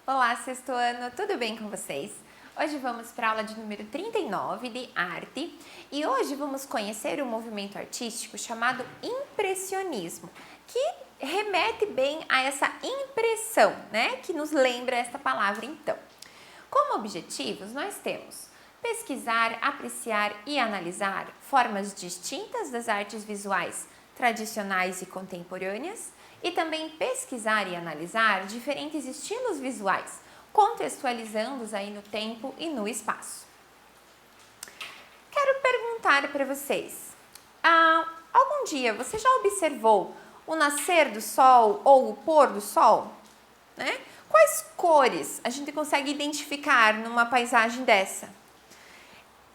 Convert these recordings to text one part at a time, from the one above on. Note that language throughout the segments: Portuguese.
Olá, sexto ano, tudo bem com vocês? Hoje vamos para a aula de número 39 de arte e hoje vamos conhecer um movimento artístico chamado impressionismo, que remete bem a essa impressão, né? Que nos lembra essa palavra então. Como objetivos, nós temos pesquisar, apreciar e analisar formas distintas das artes visuais tradicionais e contemporâneas e também pesquisar e analisar diferentes estilos visuais, contextualizando-os aí no tempo e no espaço. Quero perguntar para vocês, algum dia você já observou o nascer do sol ou o pôr do sol? Né? Quais cores a gente consegue identificar numa paisagem dessa?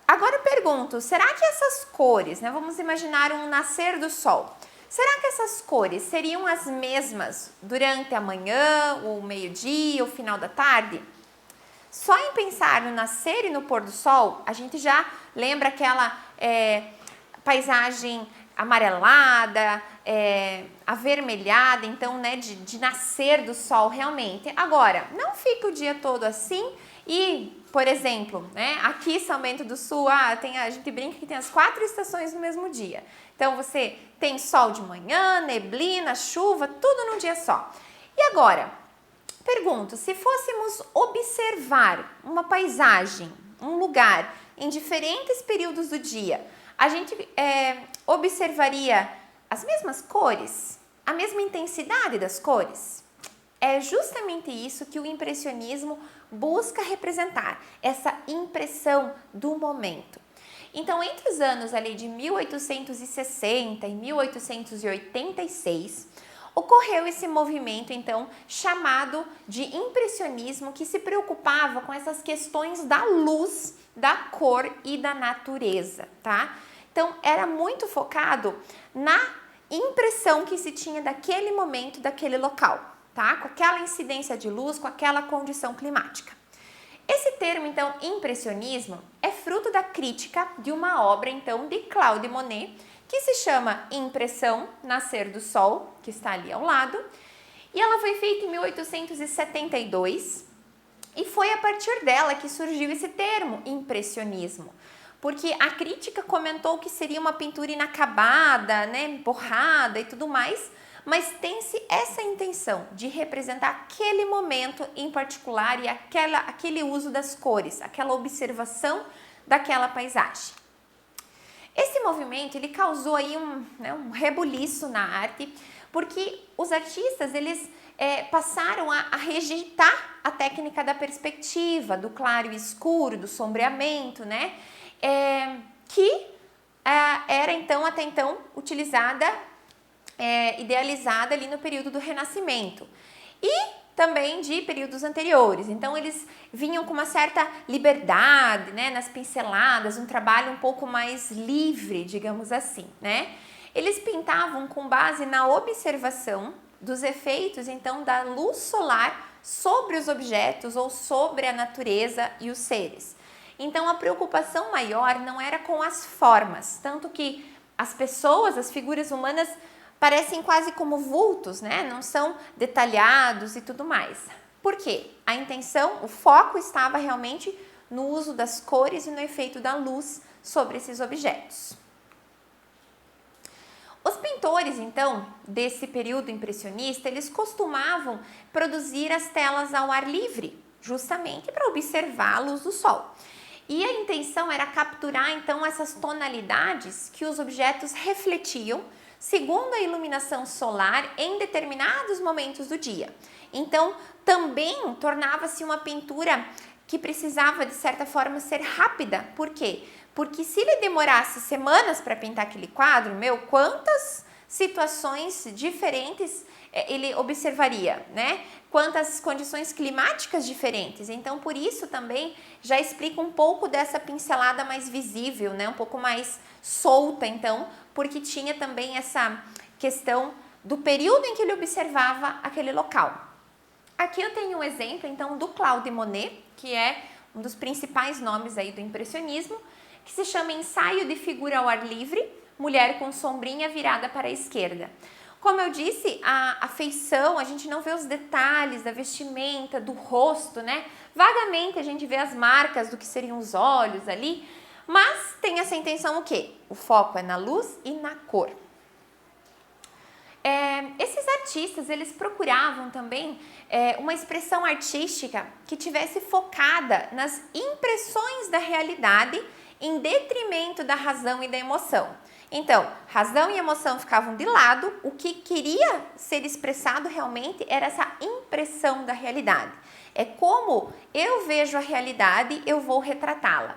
Agora eu pergunto, será que essas cores, né, vamos imaginar um nascer do sol, será que essas cores seriam as mesmas durante a manhã, o meio-dia, o final da tarde? Só em pensar no nascer e no pôr do sol, a gente já lembra aquela paisagem amarelada, avermelhada, então, né, de nascer do sol realmente. Agora, não fica o dia todo assim e, por exemplo, né, aqui em São Bento do Sul, a gente brinca que tem as 4 estações no mesmo dia. Então, você tem sol de manhã, neblina, chuva, tudo num dia só. E agora, pergunto, se fôssemos observar uma paisagem, um lugar, em diferentes períodos do dia, a gente observaria as mesmas cores? A mesma intensidade das cores? É justamente isso que o impressionismo busca representar, essa impressão do momento. Então, entre os anos ali de 1860 e 1886, ocorreu esse movimento, então, chamado de impressionismo, que se preocupava com essas questões da luz, da cor e da natureza, tá? Então, era muito focado na impressão que se tinha daquele momento, daquele local, tá? Com aquela incidência de luz, com aquela condição climática. Esse termo, então, impressionismo, é fruto da crítica de uma obra, então, de Claude Monet, que se chama Impressão, Nascer do Sol, que está ali ao lado, e ela foi feita em 1872, e foi a partir dela que surgiu esse termo, impressionismo, porque a crítica comentou que seria uma pintura inacabada, né, borrada e tudo mais, mas tem-se essa intenção de representar aquele momento em particular e aquele uso das cores, aquela observação daquela paisagem. Esse movimento ele causou aí um rebuliço na arte, porque os artistas eles passaram a rejeitar a técnica da perspectiva, do claro e escuro, do sombreamento, né? Que era então até então utilizada, idealizada ali no período do Renascimento e também de períodos anteriores. Então eles vinham com uma certa liberdade, né, nas pinceladas, um trabalho um pouco mais livre, digamos assim, né? Eles pintavam com base na observação dos efeitos então da luz solar sobre os objetos ou sobre a natureza e os seres. Então a preocupação maior não era com as formas, tanto que as pessoas, as figuras humanas parecem quase como vultos, né? Não são detalhados e tudo mais. Por quê? A intenção, o foco estava realmente no uso das cores e no efeito da luz sobre esses objetos. Os pintores, então, desse período impressionista, eles costumavam produzir as telas ao ar livre, justamente para observar a luz do sol. E a intenção era capturar, então, essas tonalidades que os objetos refletiam segundo a iluminação solar em determinados momentos do dia. Então, também tornava-se uma pintura que precisava, de certa forma, ser rápida. Por quê? Porque se ele demorasse semanas para pintar aquele quadro, quantas situações diferentes ele observaria, né? Quantas condições climáticas diferentes. Então, por isso também já explica um pouco dessa pincelada mais visível, né? Um pouco mais solta, então, porque tinha também essa questão do período em que ele observava aquele local. Aqui eu tenho um exemplo, então, do Claude Monet, que é um dos principais nomes aí do impressionismo, que se chama Ensaio de Figura ao Ar Livre, mulher com sombrinha virada para a esquerda. Como eu disse, a feição, a gente não vê os detalhes da vestimenta, do rosto, né? Vagamente a gente vê as marcas do que seriam os olhos ali, mas tem essa intenção o quê? O foco é na luz e na cor. Esses artistas, eles procuravam também uma expressão artística que tivesse focada nas impressões da realidade em detrimento da razão e da emoção. Então, razão e emoção ficavam de lado, o que queria ser expressado realmente era essa impressão da realidade. É como eu vejo a realidade, eu vou retratá-la.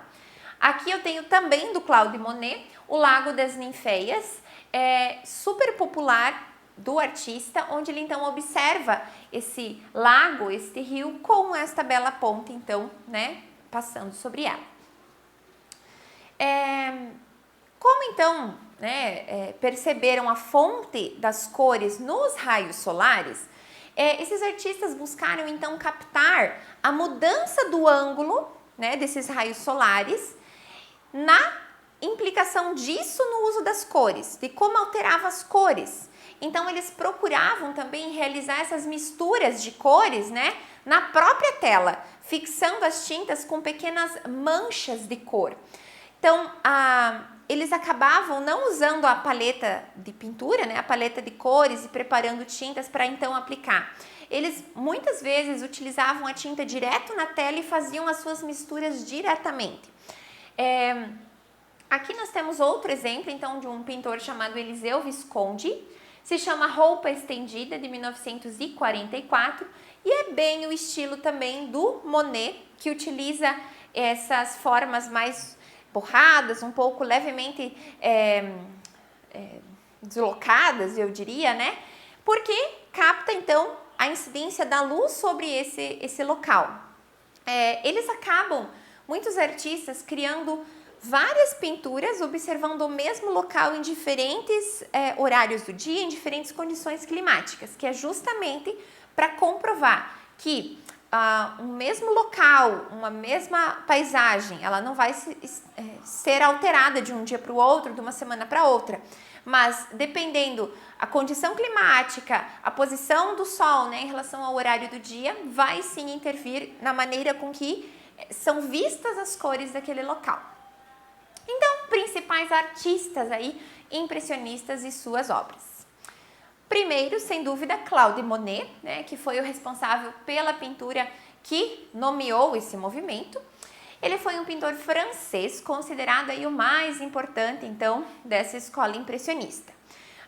Aqui eu tenho também do Claude Monet, o Lago das Ninféias, super popular do artista, onde ele então observa esse lago, este rio, com esta bela ponte, então, né, passando sobre ela. Como então, né, perceberam a fonte das cores nos raios solares, esses artistas buscaram então captar a mudança do ângulo, né, desses raios solares na implicação disso no uso das cores, de como alterava as cores. Então eles procuravam também realizar essas misturas de cores, né, na própria tela, fixando as tintas com pequenas manchas de cor. Então, eles acabavam não usando a paleta de pintura, né, a paleta de cores e preparando tintas para então aplicar. Eles muitas vezes utilizavam a tinta direto na tela e faziam as suas misturas diretamente. Aqui nós temos outro exemplo, então, de um pintor chamado Eliseu Visconti, se chama Roupa Estendida, de 1944, e é bem o estilo também do Monet, que utiliza essas formas mais borradas, um pouco levemente deslocadas, eu diria, né? Porque capta, então, a incidência da luz sobre esse local. Eles acabam, muitos artistas, criando várias pinturas observando o mesmo local em diferentes horários do dia, em diferentes condições climáticas, que é justamente para comprovar que um mesmo local, uma mesma paisagem, ela não vai ser alterada de um dia para o outro, de uma semana para outra, mas dependendo a condição climática, a posição do sol, né, em relação ao horário do dia, vai sim intervir na maneira com que são vistas as cores daquele local. Então, principais artistas aí, impressionistas e suas obras. Primeiro, sem dúvida, Claude Monet, né, que foi o responsável pela pintura que nomeou esse movimento. Ele foi um pintor francês, considerado aí o mais importante, então, dessa escola impressionista.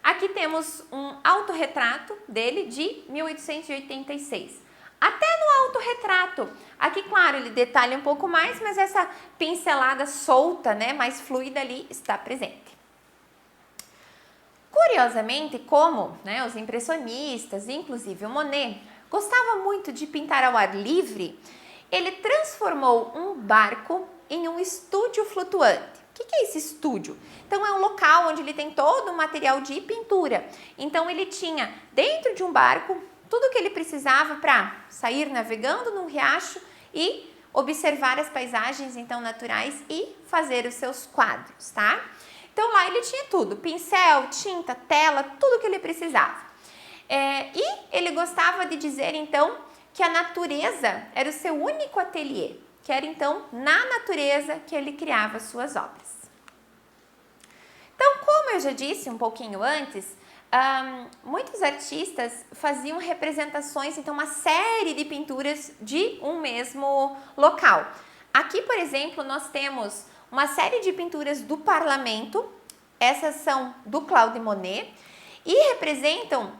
Aqui temos um autorretrato dele de 1886. Até no autorretrato, aqui, claro, ele detalha um pouco mais, mas essa pincelada solta, né, mais fluida ali, está presente. Curiosamente, como, né, os impressionistas, inclusive o Monet, gostava muito de pintar ao ar livre, ele transformou um barco em um estúdio flutuante. O que é esse estúdio? Então, é um local onde ele tem todo o material de pintura. Então, ele tinha dentro de um barco tudo o que ele precisava para sair navegando num riacho e observar as paisagens então naturais e fazer os seus quadros, tá? Então lá ele tinha tudo, pincel, tinta, tela, tudo o que ele precisava. E ele gostava de dizer então que a natureza era o seu único ateliê, que era então na natureza que ele criava as suas obras. Então, como eu já disse um pouquinho antes, muitos artistas faziam representações, então uma série de pinturas de um mesmo local. Aqui, por exemplo, nós temos uma série de pinturas do parlamento, essas são do Claude Monet, e representam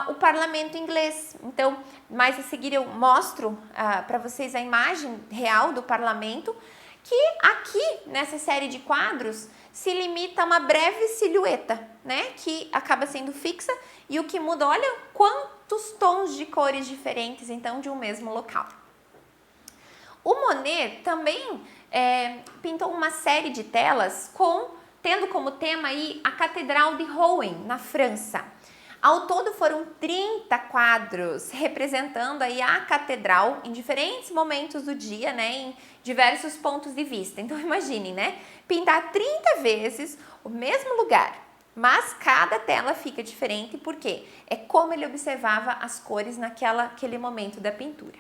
o parlamento inglês. Então, mais a seguir eu mostro para vocês a imagem real do parlamento, que aqui, nessa série de quadros, se limita a uma breve silhueta, né, que acaba sendo fixa, e o que muda, olha quantos tons de cores diferentes, então, de um mesmo local. O Monet também pintou uma série de telas tendo como tema aí a Catedral de Rouen, na França. Ao todo foram 30 quadros representando aí a catedral em diferentes momentos do dia, né, em diversos pontos de vista. Então imaginem, né, pintar 30 vezes o mesmo lugar, mas cada tela fica diferente porque é como ele observava as cores naquele momento da pintura.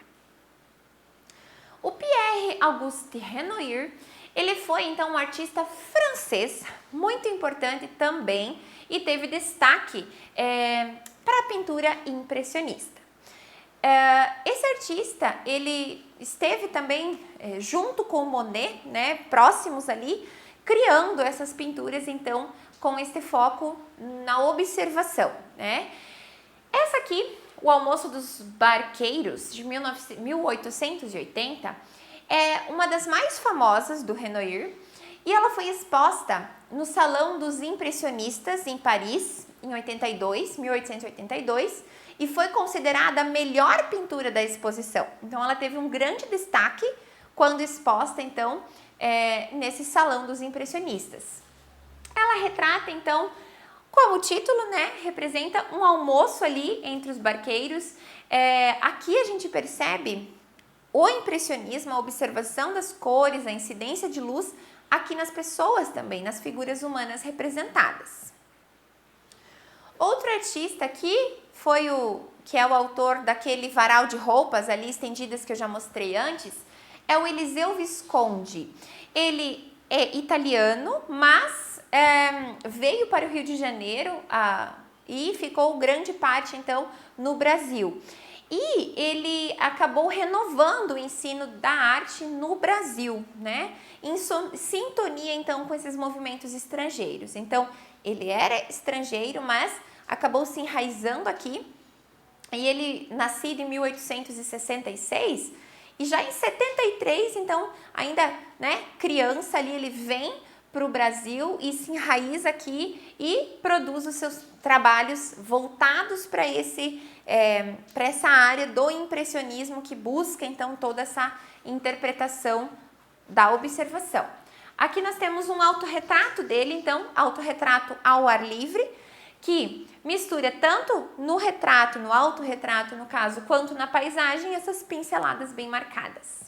O Pierre-Auguste Renoir, ele foi então um artista francês muito importante também e teve destaque para a pintura impressionista. Esse artista, ele esteve também junto com Monet, né, próximos ali, criando essas pinturas então com este foco na observação, né? Essa aqui, o Almoço dos Barqueiros, de 1880, é uma das mais famosas do Renoir e ela foi exposta no Salão dos Impressionistas em Paris, em 1882, e foi considerada a melhor pintura da exposição. Então, ela teve um grande destaque quando exposta, então, nesse Salão dos Impressionistas. Ela retrata, então, como o título, né, representa um almoço ali entre os barqueiros. Aqui a gente percebe o impressionismo, a observação das cores, a incidência de luz aqui nas pessoas também, nas figuras humanas representadas. Outro artista aqui foi que é o autor daquele varal de roupas ali estendidas que eu já mostrei antes, é o Eliseu Visconti. Ele é italiano, mas veio para o Rio de Janeiro e ficou grande parte então no Brasil. E ele acabou renovando o ensino da arte no Brasil, né? Em sintonia então com esses movimentos estrangeiros. Então, ele era estrangeiro, mas acabou se enraizando aqui. E ele, nascido em 1866, e já em 73, então, ainda, né, criança ali, ele vem para o Brasil e se enraiza aqui e produz os seus trabalhos voltados para essa área do impressionismo que busca então toda essa interpretação da observação. Aqui nós temos um autorretrato dele, então, autorretrato ao ar livre, que mistura tanto no retrato, no autorretrato, no caso, quanto na paisagem, essas pinceladas bem marcadas.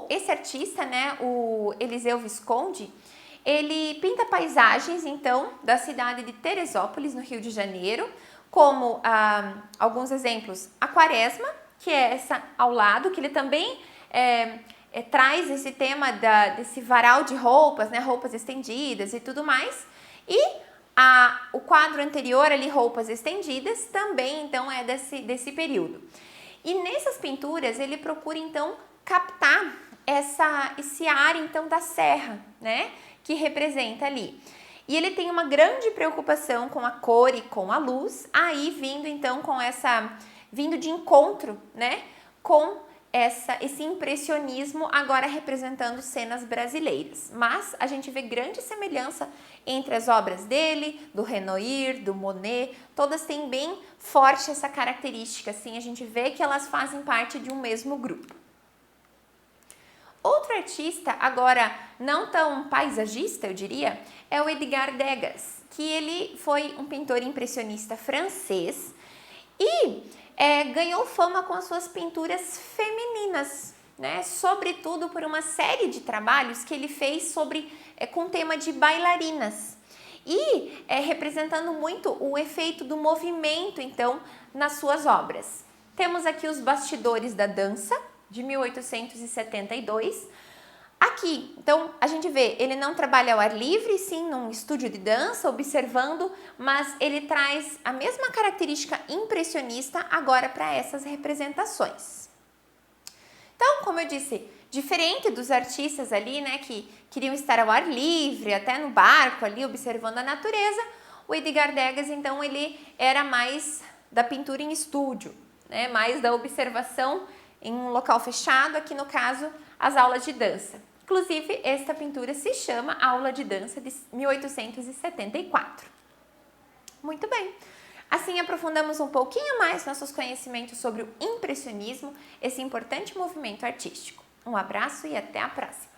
Esse artista, né, o Eliseu Visconti, ele pinta paisagens, então, da cidade de Teresópolis, no Rio de Janeiro, como alguns exemplos, a Quaresma, que é essa ao lado, que ele também traz esse tema desse varal de roupas, né, roupas estendidas e tudo mais, e o quadro anterior ali, roupas estendidas, também, então, é desse período. E nessas pinturas, ele procura, então, captar esse ar, então, da serra, né, que representa ali. E ele tem uma grande preocupação com a cor e com a luz, aí vindo, então, vindo de encontro, né, com esse impressionismo, agora representando cenas brasileiras. Mas a gente vê grande semelhança entre as obras dele, do Renoir, do Monet, todas têm bem forte essa característica, assim, a gente vê que elas fazem parte de um mesmo grupo. Outro artista, agora não tão paisagista, eu diria, é o Edgar Degas, que ele foi um pintor impressionista francês e ganhou fama com as suas pinturas femininas, né? Sobretudo por uma série de trabalhos que ele fez com tema de bailarinas e representando muito o efeito do movimento, então, nas suas obras. Temos aqui os Bastidores da Dança, de 1872. Aqui, então, a gente vê, ele não trabalha ao ar livre, sim, num estúdio de dança, observando, mas ele traz a mesma característica impressionista agora para essas representações. Então, como eu disse, diferente dos artistas ali, né, que queriam estar ao ar livre, até no barco ali, observando a natureza, o Edgar Degas, então, ele era mais da pintura em estúdio, né, mais da observação em um local fechado, aqui no caso, as aulas de dança. Inclusive, esta pintura se chama Aula de Dança de 1874. Muito bem. Assim, aprofundamos um pouquinho mais nossos conhecimentos sobre o impressionismo, esse importante movimento artístico. Um abraço e até a próxima!